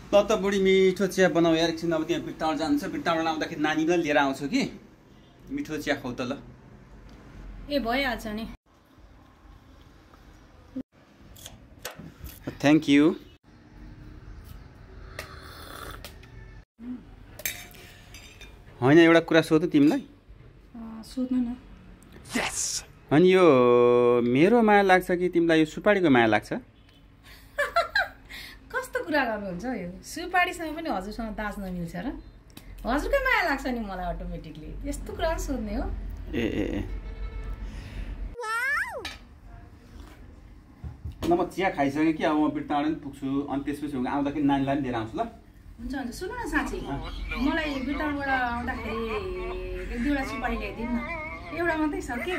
त बुढी मिठो चिया बनाऊ यार एकछिन अब त्यहाँ बिट्टाउन जान्छ बिट्टाउन आउँदाखेरि नानीलाई लिएर आउँछु कि मिठो चिया खाऊ त ल ए भइहाल्छ नि थ्याङ्क यू होइन एउटा कुरा सोधौँ तिमीलाई सोध्नु न अनि यो मेरो माया लाग्छ कि तिमीलाई यो सुपारीको माया लाग्छ कस्तो कुरा गर्नुहुन्छ यो सुपारीसँग पनि हजुरसँग दाँच्न मिल्छ र हजुरकै माया लाग्छ नि मलाई अटोमेटिकली यस्तो कुरा सोध्ने हो ए न म चिया खाइसकेँ कि अब म बिर्ताउन पनि पुग्छु अनि त्यसपछि आउँदाखेरि नानीलाई पनि लिएर आउँछु ल हुन्छ हुन्छ सुन्नु न साँच्ची मलाई बिर्ताउनबाट आउँदाखेरि एक दुईवटा सुपारी ल्याइदिनु न एउटा मात्रै छ के